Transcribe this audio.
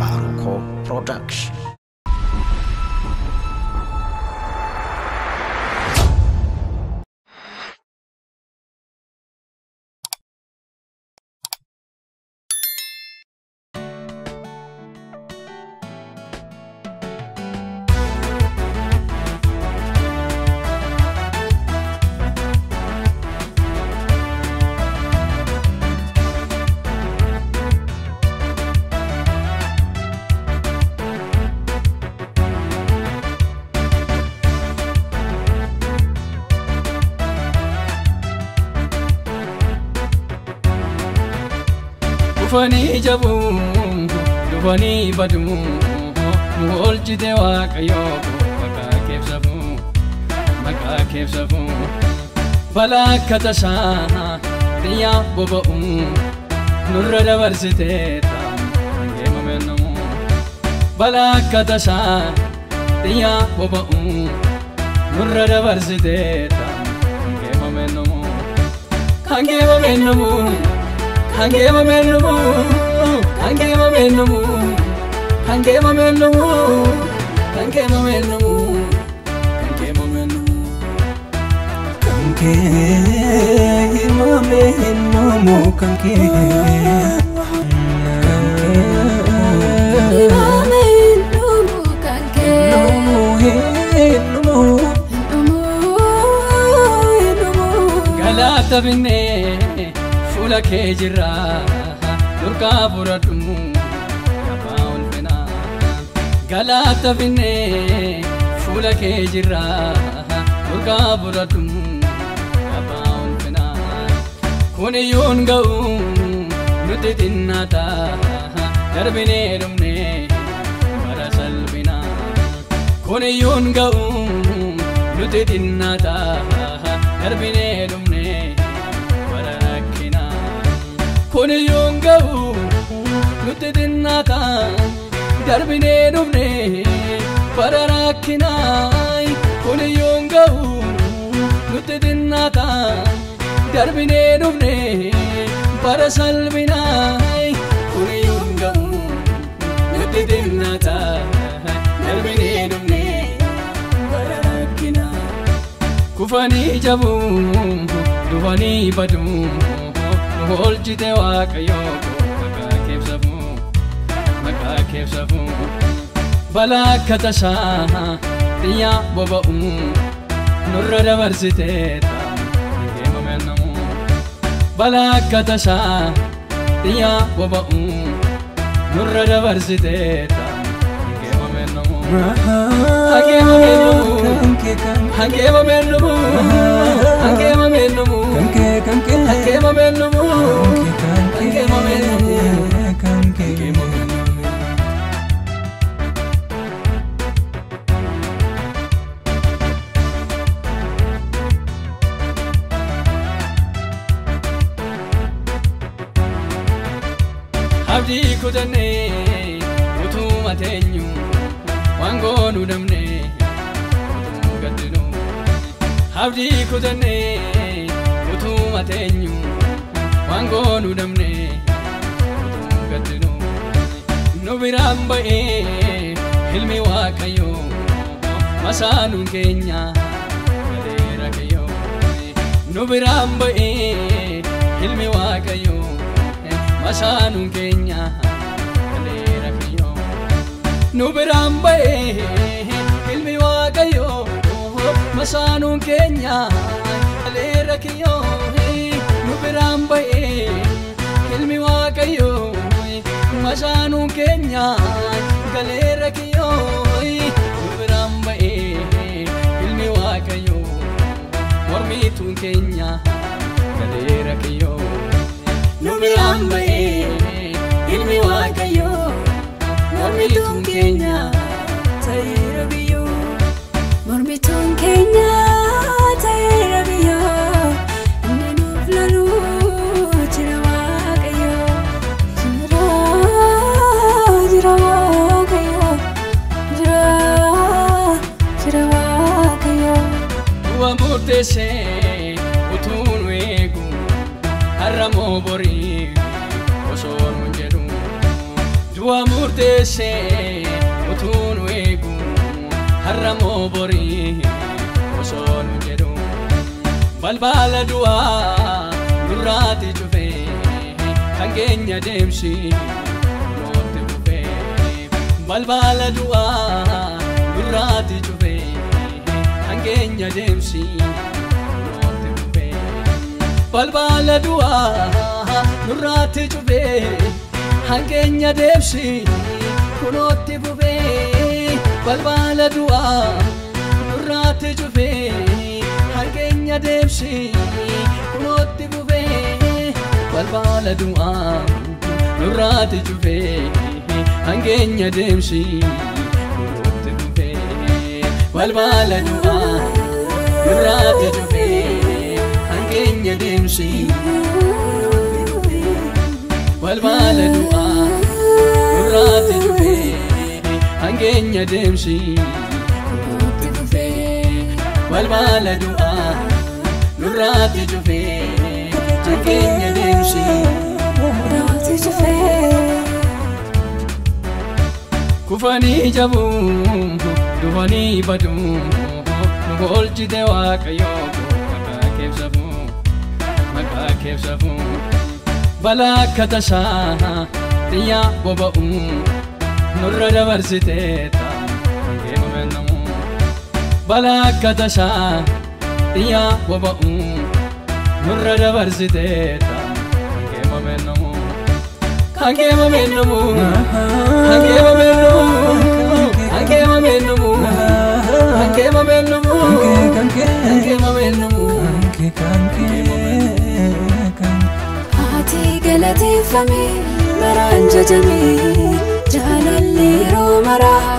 Faruko Production. Dufani jabu, dufani badu, nuolchi dewa kayo, maka kefsabu, bala katasa, diya boba nurra dabarsite tam, angema mennamu, bala katasa, diya boba nurra dabarsite tam, angema mennamu. Angema mennamu, angema mennamu, angema mennamu, angema mennamu, angema mennamu. Angema mennamu, Galata binne. Fula kejira, durka buradumu, yapaul bina. Galata binne, fula kejira, durka buradumu, yapaul bina. Kuni yungau, nuti tinnata, darbine rumne, marasal bina. Kuni yungau, nuti tinnata, darbine rumne. Kuni yungau, nuti tinnata, darbine rumne, pararakinai. Kuni yungau, nuti tinnata, darbine rumne, parasalbinai. Kuni yungau, nuti tinnata, darbine rumne, pararakinai. Kufani jabu, dufani badu. Olchi dewa kayo, maka kefsabu, bala katasa, diya boba nurra dabarsite tam, angema mennamu, bala katasa, diya boba nurra dabarsite tam, angema mennamu, angema mennamu, angema mennamu, angema mennamu. Angema mennamu, angema mennamu, angema mennamu. Abdi kutane, utuma tenyu, wango nudamne, utum gadinu. Abdi kutane. Matenyu, wango nudamne, gadinu. Nubiramba hilmi wakayo, masanun kenya, galera kayo. Nubiramba hilmi wakayo, masanun kenya, galera kayo. Nubiramba hilmi wakayo, masanun kenya, galera kayo. Nubiramba hilmi wakayo, masanun kenya, galera kayo. Nubiramba hilmi wakayo, mormitun kenya, galera kayo. Nubiramba hilmi wakayo, mormitun kenya, tayra biyo, mormitun kenya, tayra biyo. Murtese utunu egu haramo bori osor munjeru du'a murteessee utuun weegu harramoo borii osoo nu jedhu balbala du'aa nurraati cufee kan keenya deemsi nootti bufee balbala du'aa nurraati cufee kan keenya deemsi nootti bufee balbala du'aa nurraati cufee kan keenya deemsi nootti bufee balbala du'aa nurraati cufee kan keenya deemsi nootti bufee balbala du'aa nurraati cufee kan keenya deemsi nootti bufee balbala du'aa nurraati cufee kan keenya deemsi nootti bufee balbala du'aa nurraati cufee kan keenya deemsi nootti bufee balbala du'aa nurraati cufee kan keenya deemsi nootti bufee kufanii jabuun dhufanii baduun nu oolchite waaqayyoo maqaa keebsafuun balaa akka tasaa xiyyaa boba'uun nurra dabarsiteetta keema bennamu balaa akka tasaa xiyyaa boba'uun nurra dabarsiteetta keema bennamu kan keema bennamu kan keema bennamu kan keema bennamu kan keema bennamu kan keema bennamu ati galateeffame maraan jajame jaalalli yeroo maraa